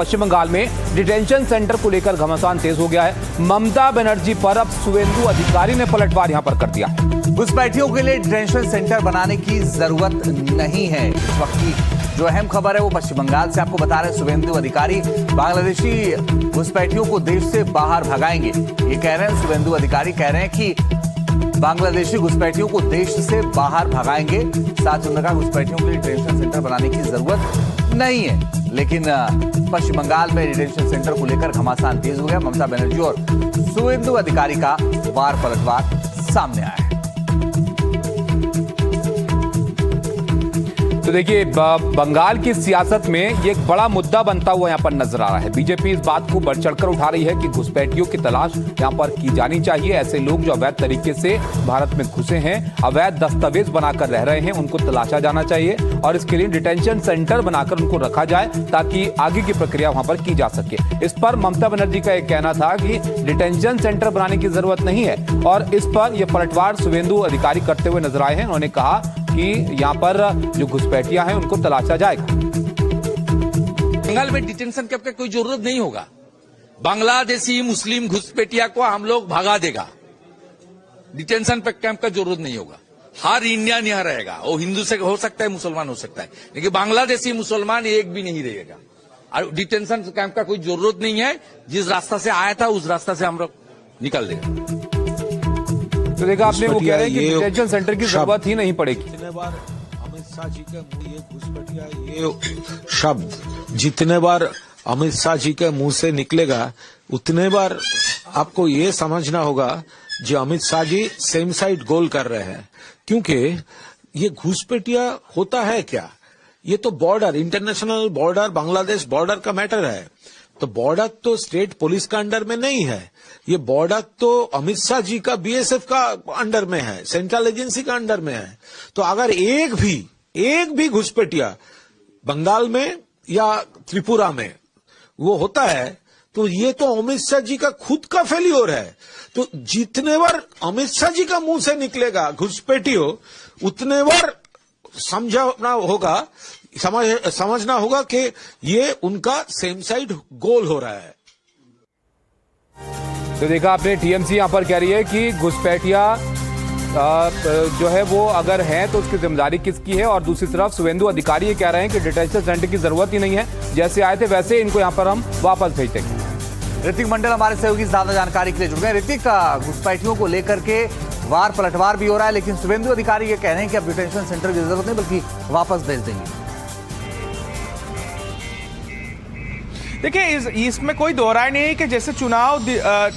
पश्चिम बंगाल में detention centre को लेकर घमासान तेज हो गया है। ममता बनर्जी पर अब शुवेंदु अधिकारी ने पलटवार यहां पर कर दिया। घुसपैठियों के लिए डिटेंशन सेंटर बनाने की जरूरत नहीं है। इस वक्त की जो अहम खबर है वो पश्चिम बंगाल से आपको बता रहे हैं। शुवेंदु अधिकारी बांग्लादेशी घुसपैठियों को देश से बाहर भगाएंगे, ये कह रहे हैं। शुवेंदु अधिकारी कह रहे हैं कि बांग्लादेशी घुसपैठियों को देश से बाहर भगाएंगे। साथ ही उन्होंने घुसपैठियों के लिए डिटेंशन सेंटर बनाने की जरूरत नहीं है। लेकिन पश्चिम बंगाल में डिटेंशन सेंटर को लेकर घमासान तेज हो गया। ममता बनर्जी और शुवेंदु अधिकारी का वार पलटवार सामने आया है। तो देखिए, बंगाल की सियासत में ये एक बड़ा मुद्दा बनता हुआ यहां पर नजर आ रहा है। बीजेपी इस बात को बढ़ चढ़कर उठा रही है कि घुसपैठियों की तलाश यहां पर की जानी चाहिए। ऐसे लोग जो अवैध तरीके से भारत में घुसे हैं, अवैध दस्तावेज बनाकर रह रहे हैं, उनको तलाशा जाना चाहिए और इसके लिए डिटेंशन सेंटर बनाकर उनको रखा जाए ताकि आगे की प्रक्रिया वहां पर की जा सके। इस पर ममता बनर्जी का एक कहना था कि डिटेंशन सेंटर बनाने की जरूरत नहीं है और इस पर यह पलटवार शुवेंदु अधिकारी करते हुए नजर आए हैं। उन्होंने कहा कि यहां पर जो घुसपैठियां हैं उनको तलाशा जाएगा। बंगाल में डिटेंशन कैंप का कोई जरूरत नहीं होगा। बांग्लादेशी मुस्लिम घुसपैठिया को हम लोग भगा देगा। डिटेंशन कैंप का जरूरत नहीं होगा। हर इंडियन यहां रहेगा। वो हिंदू से हो सकता है, मुसलमान हो सकता है, लेकिन बांग्लादेशी मुसलमान एक भी नहीं रहेगा। और डिटेंशन कैंप का कोई जरूरत नहीं है। जिस रास्ता से आया था उस रास्ता से हम लोग निकल देंगे। तो देखा आपने, वो कह रहे हैं कि डिटेंशन सेंटर की जरूरत ही नहीं पड़ेगी। जितने बार अमित शाह जी के मुंह ये घुसपैठिया ये शब्द जितने बार अमित शाह जी के मुंह से निकलेगा उतने बार आपको ये समझना होगा जो अमित शाह जी सेम साइड गोल कर रहे हैं। क्योंकि ये घुसपैठिया होता है क्या, ये तो border, international border, Bangladesh border का मैटर है। तो बॉर्डर तो स्टेट पुलिस का अंडर में नहीं है, ये बॉर्डर तो अमित शाह जी का बीएसएफ का अंडर में है, सेंट्रल एजेंसी का अंडर में है। तो अगर एक भी घुसपैठिया बंगाल में या त्रिपुरा में वो होता है तो ये तो अमित शाह जी का खुद का फेलियर है। तो जितने बार अमित शाह जी का मुंह से निकलेगा घुसपैठियों, उतने बार समझना होगा कि ये उनका सेम साइड गोल हो रहा है। तो देखा आपने, टीएमसी यहां पर कह रही है कि घुसपैठिया जो है वो अगर है तो उसकी जिम्मेदारी किसकी है, और दूसरी तरफ शुवेंदु अधिकारी ये कह रहे हैं कि डिटेंशन सेंटर की जरूरत ही नहीं है, जैसे आए थे वैसे इनको यहां पर हम वापस भेज देंगे। ऋतिक मंडल हमारे सहयोगी ज्यादा जानकारी के लिए जुड़ गए। ऋतिक, घुसपैठियों को लेकर के वार पलटवार भी हो रहा है, लेकिन शुवेंदु अधिकारी ये कह रहे हैं कि अब डिटेंशन सेंटर की जरूरत नहीं बल्कि वापस भेज देंगे। देखिए, इसमें कोई दोहराई नहीं है कि जैसे चुनाव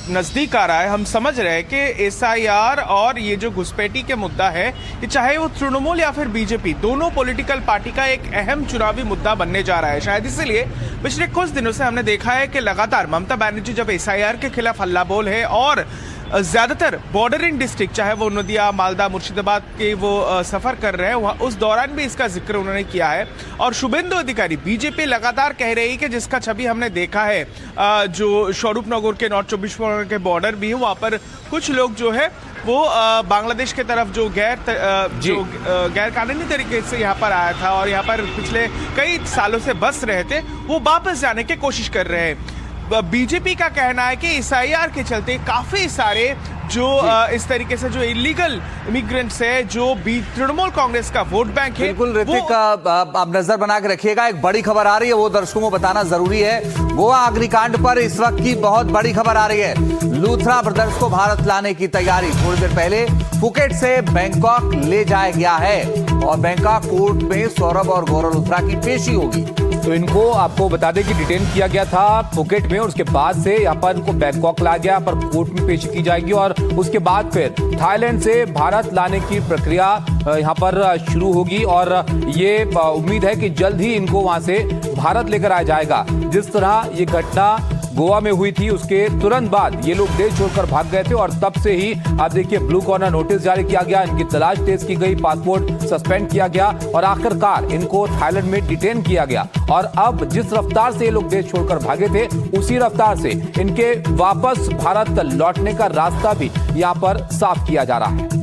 नजदीक आ रहा है, हम समझ रहे हैं कि एसआईआर और ये जो घुसपैठी के मुद्दा है, ये चाहे वो तृणमूल या फिर बीजेपी, दोनों पॉलिटिकल पार्टी का एक अहम चुनावी मुद्दा बनने जा रहा है। शायद इसीलिए पिछले कुछ दिनों से हमने देखा है कि लगातार ममता बनर्जी जब एसआईआर के खिलाफ हल्ला बोल है और ज्यादातर बॉर्डरिंग डिस्ट्रिक्ट, चाहे वो नदिया, मालदा, मुर्शिदाबाद के वो सफर कर रहे हैं, उस दौरान भी इसका जिक्र उन्होंने किया है। और शुवेंदु अधिकारी बीजेपी लगातार कह रही है कि जिसका छवि हमने देखा है जो स्वरूप नगर के नॉर्थ 24 परगना के बॉर्डर भी है, वहां पर कुछ लोग जो है वो बांग्लादेश के तरफ जो गैर कानूनी तरीके से यहाँ पर आया था और यहाँ पर पिछले कई सालों से बस रहे थे, वो वापस जाने की कोशिश कर रहे हैं। बीजेपी का कहना है कि एसआईआर के चलते काफी सारे जो इस तरीके से जो इलीगल इमिग्रेंट्स है, जो तृणमूल कांग्रेस का वोट बैंक है। बिल्कुल ऋतिक, आप नजर बना के रखिएगा। एक बड़ी खबर आ रही है, वो दर्शकों को बताना जरूरी है। गोवा अग्निकांड पर इस वक्त की बहुत बड़ी खबर आ रही है। लूथरा ब्रदर्स को भारत लाने की तैयारी। थोड़ी देर पहले फुकेट से बैंकॉक ले जाया गया है और बैंकॉक कोर्ट में सौरभ और गौरव लूथरा की पेशी होगी। तो इनको आपको बता दें कि डिटेन किया गया था फुकेट में, और उसके बाद से यहाँ पर इनको बैंकॉक लाया गया, पर कोर्ट में पेश की जाएगी और उसके बाद फिर थाईलैंड से भारत लाने की प्रक्रिया यहाँ पर शुरू होगी। और ये उम्मीद है कि जल्द ही इनको वहां से भारत लेकर आया जाएगा। जिस तरह ये घटना गोवा में हुई थी, उसके तुरंत बाद ये लोग देश छोड़कर भाग गए थे और तब से ही आप देखिए ब्लू कॉर्नर नोटिस जारी किया गया, इनकी तलाश तेज की गई, पासपोर्ट सस्पेंड किया गया और आखिरकार इनको थाईलैंड में डिटेन किया गया। और अब जिस रफ्तार से ये लोग देश छोड़कर भागे थे, उसी रफ्तार से इनके वापस भारत लौटने का रास्ता भी यहाँ पर साफ किया जा रहा है।